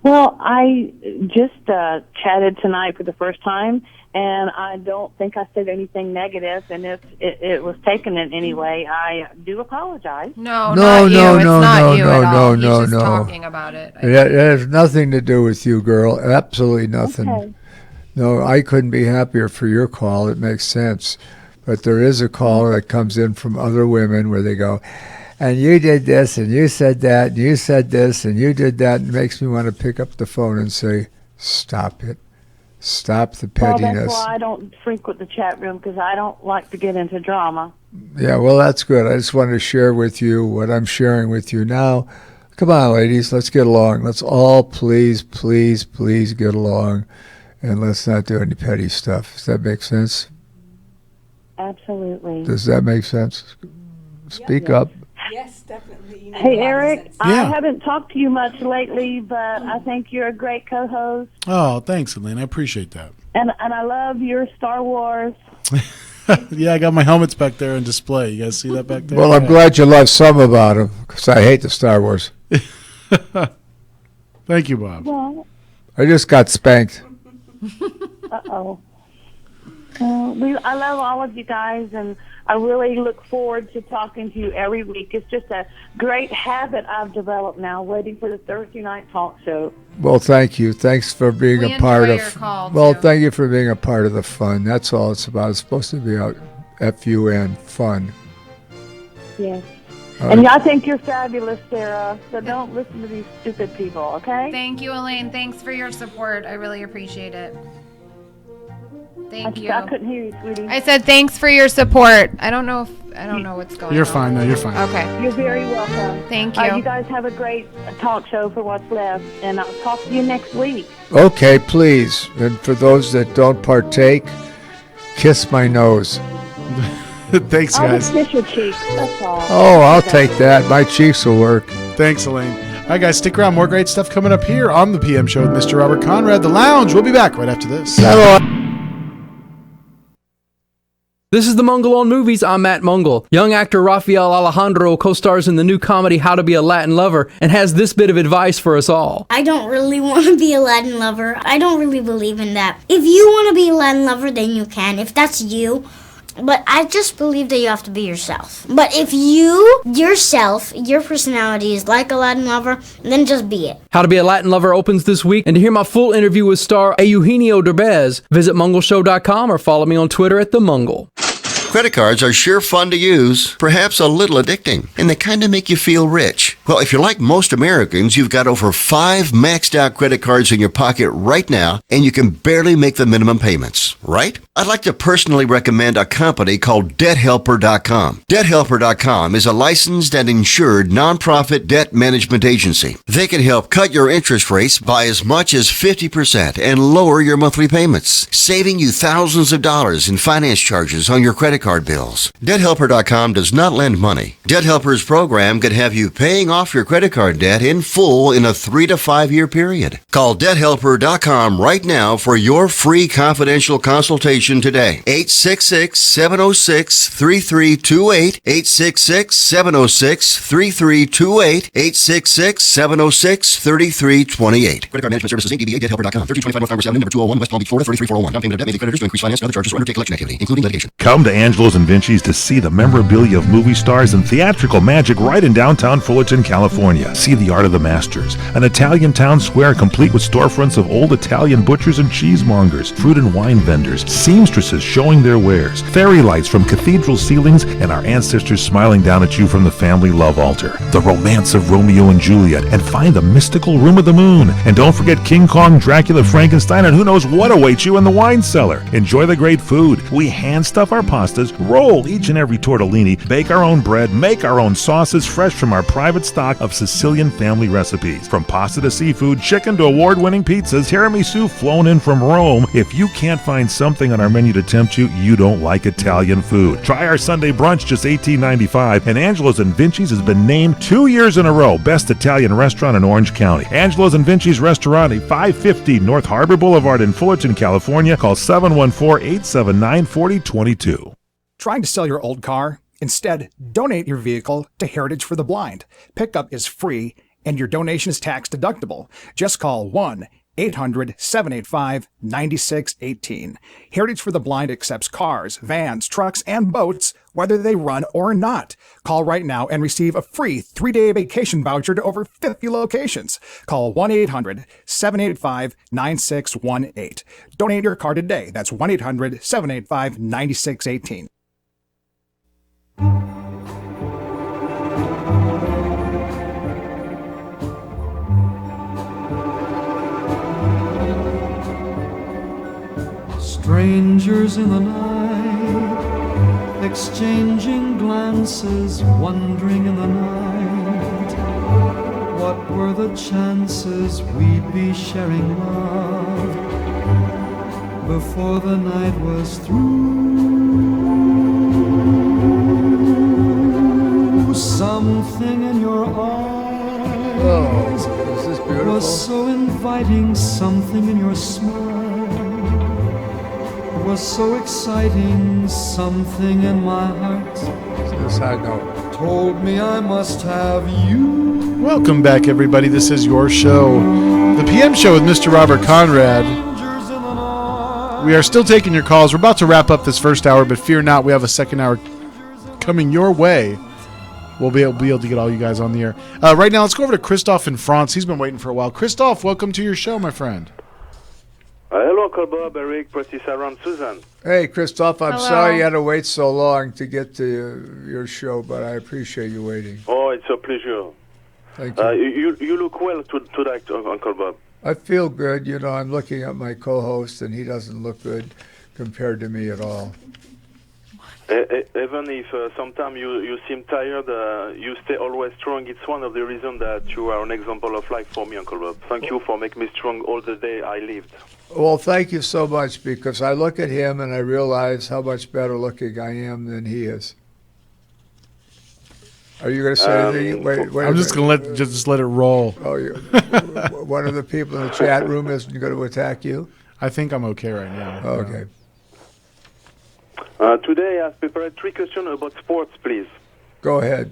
Well, I just chatted tonight for the first time, and I don't think I said anything negative, and if it was taken in any way, I do apologize. No, it's not you at all. He's just no. talking about it. It has nothing to do with you, girl. Absolutely nothing. Okay. No, I couldn't be happier for your call. It makes sense. But there is a call that comes in from other women where they go, and you did this, and you said that, and you said this, and you did that. And it makes me want to pick up the phone and say, stop it. Stop the pettiness. Well, that's why I don't frequent the chat room, because I don't like to get into drama. Yeah, well, that's good. I just wanted to share with you what I'm sharing with you now. Come on, ladies, let's get along. Let's all please get along, and let's not do any petty stuff. Does that make sense? Absolutely. Does that make sense? Speak up. Yes, definitely. Hey, Eric, I haven't talked to you much lately, but I think you're a great co-host. Oh, thanks, Elaine. I appreciate that. And I love your Star Wars Yeah, I got my helmets back there on display. You guys see that back there? Well, I'm glad you love some about them, because I hate the Star Wars. Thank you, Bob. Well, I just got spanked. uh-oh. I love all of you guys, and I really look forward to talking to you every week. It's just a great habit I've developed now, waiting for the Thursday night talk show. Well, thank you. Thanks for being We a part enjoy of. your call, Well, too. thank you for being a part of the fun. That's all it's about. It's supposed to be out FUN fun. Yes. All And right. I think you're fabulous, Sarah. So don't listen to these stupid people, okay? Thank you, Elaine. Thanks for your support. I really appreciate it. Thank you. I couldn't hear you, sweetie. I said thanks for your support. I don't know what's going on. You're fine. No, you're fine. Okay. You're very welcome. Thank you. You guys have a great talk show for what's left, and I'll talk to you next week. Okay, please. And for those that don't partake, kiss my nose. Thanks, I'll guys. just kiss your cheeks. That's all. Oh, I'll take that. My cheeks will work. Thanks, Elaine. All right, guys, stick around. More great stuff coming up here on the PM Show with Mr. Robert Conrad, The Lounge. We'll be back right after this. This is the Mungle on Movies. I'm Matt Mungle. Young actor Rafael Alejandro co-stars in the new comedy How to Be a Latin Lover and has this bit of advice for us all. I don't really want to be a Latin lover. I don't really believe in that. If you want to be a Latin lover, then you can, if that's you. But I just believe that you have to be yourself. But if your personality is like a Latin lover, then just be it. How to Be a Latin Lover opens this week, and to hear my full interview with star Eugenio Derbez, visit mungleshow.com or follow me on Twitter at @themungle. Credit cards are sure fun to use, perhaps a little addicting, and they kind of make you feel rich. Well, if you're like most Americans, you've got over 5 maxed out credit cards in your pocket right now, and you can barely make the minimum payments, right? I'd like to personally recommend a company called DebtHelper.com. DebtHelper.com is a licensed and insured nonprofit debt management agency. They can help cut your interest rates by as much as 50% and lower your monthly payments, saving you thousands of dollars in finance charges on your credit card bills. DebtHelper.com does not lend money. Debt Helper's program could have you paying off your credit card debt in full in a 3 to 5 year period. Call DebtHelper.com right now for your free confidential consultation today. 866-706-3328. 866-706-3328. 866-706-3328. Credit Card Management Services, Inc. DBA DebtHelper.com. 3225 North Farmers Avenue, number 201, West Palm Beach, Florida, 33401. Down payment of debt may be creditors to increase finance and other charges or undertake collection activity, including litigation. Come to Angelo's and Vinci's to see the memorabilia of movie stars and theatrical magic right in downtown Fullerton, California. See the art of the masters, an Italian town square complete with storefronts of old Italian butchers and cheesemongers, fruit and wine vendors, seamstresses showing their wares, fairy lights from cathedral ceilings, and our ancestors smiling down at you from the family love altar. The romance of Romeo and Juliet, and find the mystical room of the moon. And don't forget King Kong, Dracula, Frankenstein, and who knows what awaits you in the wine cellar. Enjoy the great food. We hand stuff our pastas, roll each and every tortellini, bake our own bread, make our own sauces fresh from our private stock of Sicilian family recipes. From pasta to seafood, chicken to award-winning pizzas, tiramisu flown in from Rome. If you can't find something on our menu to tempt you, you don't like Italian food. Try our Sunday brunch, just $18.95, and Angelo's and Vinci's has been named 2 years in a row Best Italian Restaurant in Orange County. Angelo's and Vinci's Restaurant at 550 North Harbor Boulevard in Fullerton, California. Call 714-879-4022. Trying to sell your old car? Instead, donate your vehicle to Heritage for the Blind. Pickup is free, and your donation is tax deductible. Just call 1-800-785-9618. Heritage for the Blind accepts cars, vans, trucks, and boats, whether they run or not. Call right now and receive a free 3-day vacation voucher to over 50 locations. Call 1-800-785-9618. Donate your car today. That's 1-800-785-9618. Strangers in the night, exchanging glances, wondering in the night, what were the chances we'd be sharing love before the night was through? Something in your eyes was so inviting, something in your smile was so exciting, something in my heart told me I must have you. Welcome back, everybody. This is your show, the PM Show with Mr. Robert Conrad. We are still taking your calls. We're about to wrap up this first hour, but fear not, we have a second hour coming your way. We'll be able to get all you guys on the air. Right now, let's go over to Christophe in France. He's been waiting for a while. Christophe, welcome to your show, my friend. Hello, Uncle Bob, Eric, Prissy, Sarah, and Susan. Hey, Christophe, I'm Hello. sorry you had to wait so long to get to your show, but I appreciate you waiting. Oh, it's a pleasure. Thank you. You look well tonight, Uncle Bob. I feel good. You know, I'm looking at my co-host, and he doesn't look good compared to me at all. Even if sometimes you seem tired, you stay always strong. It's one of the reasons that you are an example of life for me, Uncle Bob. Thank you for making me strong all the day I lived. Well, thank you so much, because I look at him and I realize how much better looking I am than he is. Are you going to say anything? Wait I'm just going to let it roll. Oh, one of the people in the chat room isn't going to attack you? I think I'm okay right now. Okay. Today I've prepared 3 questions about sports, please. Go ahead.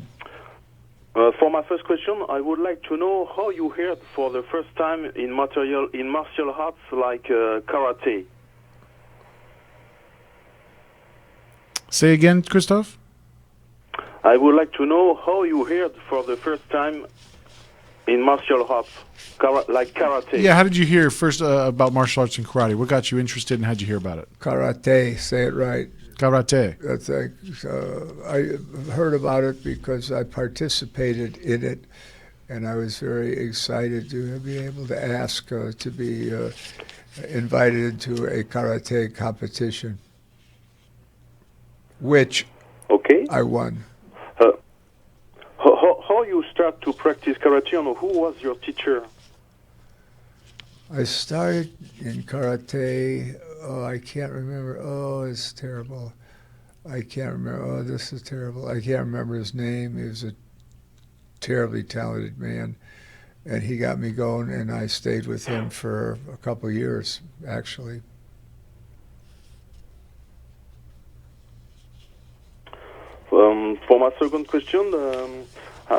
For my first question, I would like to know how you heard for the first time in martial arts like karate. Say again, Christophe? I would like to know how you heard for the first time in martial arts, like karate. Yeah, how did you hear first about martial arts and karate? What got you interested and how'd you hear about it? Karate, say it right. Karate. That's I heard about it because I participated in it, and I was very excited to be able to ask to be invited to a karate competition, which I won. How you start to practice karate, and who was your teacher? I started in karate. Oh, I can't remember. Oh, it's terrible. I can't remember. Oh, this is terrible. I can't remember his name. He was a terribly talented man, and he got me going, and I stayed with him for a couple of years, actually. For my second question,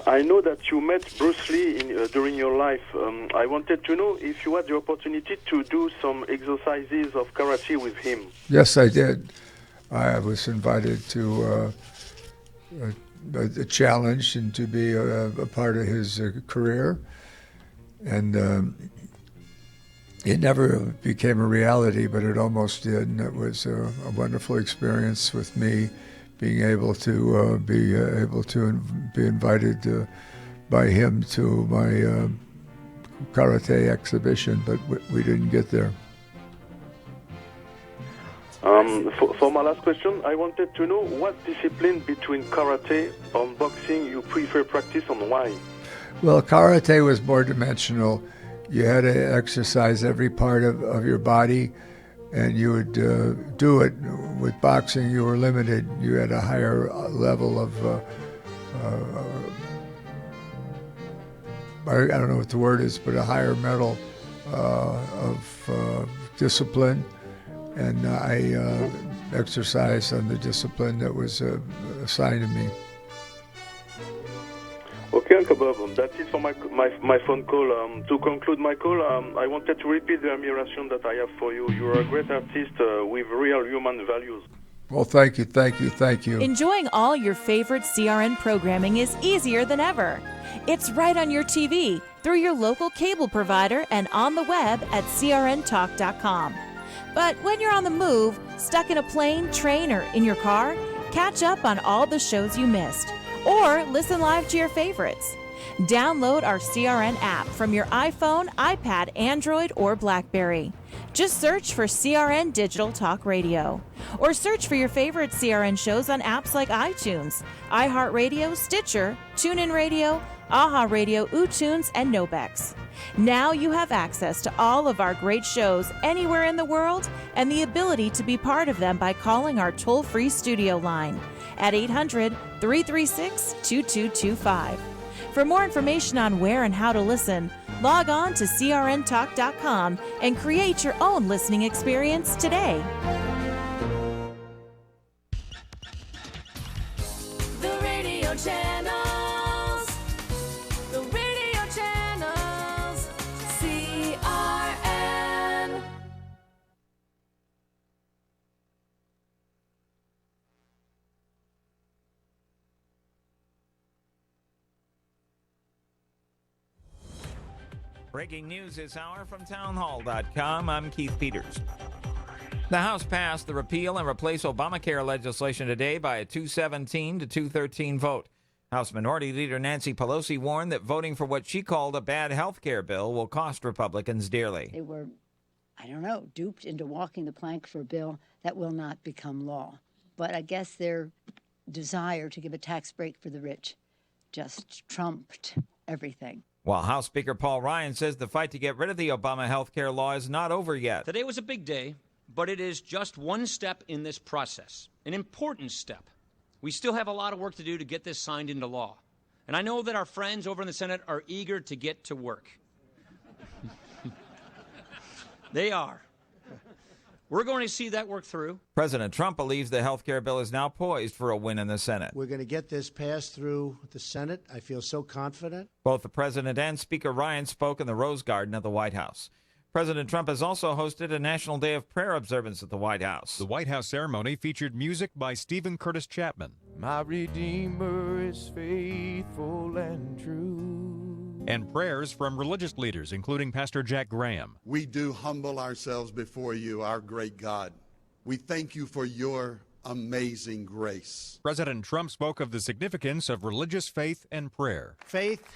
I know that you met Bruce Lee during your life. I wanted to know if you had the opportunity to do some exercises of karate with him. Yes, I did. I was invited to a challenge and to be a part of his career. And it never became a reality, but it almost did. And it was a wonderful experience with me being able to be invited by him to my karate exhibition, but we didn't get there. For my last question, I wanted to know what discipline between karate and boxing you prefer practice and why? Well, karate was more dimensional. You had to exercise every part of your body, and you would do it. With boxing, you were limited. You had a higher level of, I don't know what the word is, but a higher level of discipline. And I exercised on the discipline that was assigned to me. Okay, Uncle Bob, that's it for my phone call. To conclude my call, I wanted to repeat the admiration that I have for you. You're a great artist with real human values. Well, thank you, thank you, thank you. Enjoying all your favorite CRN programming is easier than ever. It's right on your TV, through your local cable provider, and on the web at crntalk.com. But when you're on the move, stuck in a plane, train, or in your car, catch up on all the shows you missed. Or listen live to your favorites. Download our CRN app from your iPhone, iPad, Android, or BlackBerry. Just search for CRN Digital Talk Radio. Or search for your favorite CRN shows on apps like iTunes, iHeartRadio, Stitcher, TuneIn Radio, AHA Radio, uTunes, and Nobex. Now you have access to all of our great shows anywhere in the world and the ability to be part of them by calling our toll-free studio line at 800-336-2225. For more information on where and how to listen, log on to crntalk.com and create your own listening experience today. Breaking news this hour from townhall.com. I'm Keith Peters. The House passed the repeal and replace Obamacare legislation today by a 217 to 213 vote. House Minority Leader Nancy Pelosi warned that voting for what she called a bad health care bill will cost Republicans dearly. They were, duped into walking the plank for a bill that will not become law. But I guess their desire to give a tax break for the rich just trumped everything. While House Speaker Paul Ryan says the fight to get rid of the Obama health care law is not over yet. Today was a big day, but it is just one step in this process, an important step. We still have a lot of work to do to get this signed into law. And I know that our friends over in the Senate are eager to get to work. They are. We're going to see that work through. President Trump believes the health care bill is now poised for a win in the Senate. We're going to get this passed through the Senate. I feel so confident. Both the president and Speaker Ryan spoke in the Rose Garden of the White House. President Trump has also hosted a National Day of Prayer observance at the White House. The White House ceremony featured music by Stephen Curtis Chapman. My Redeemer is faithful and true. And prayers from religious leaders, including Pastor Jack Graham. We do humble ourselves before you, our great God. We thank you for your amazing grace. President Trump spoke of the significance of religious faith and prayer. Faith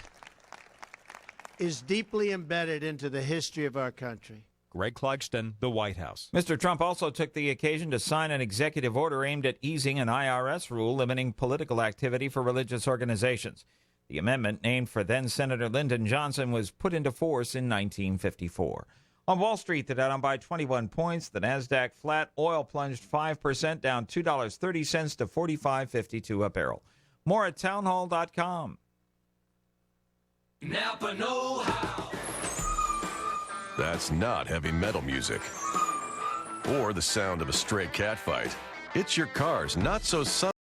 is deeply embedded into the history of our country. Greg Clugston, the White House. Mr. Trump also took the occasion to sign an executive order aimed at easing an IRS rule limiting political activity for religious organizations. The amendment, named for then-Senator Lyndon Johnson, was put into force in 1954. On Wall Street, the Dow down by 21 points. The Nasdaq flat. Oil plunged 5%, down $2.30 to $45.52 a barrel. More at townhall.com. Napa Know How. That's not heavy metal music. Or the sound of a stray cat fight. It's your car's not so subtle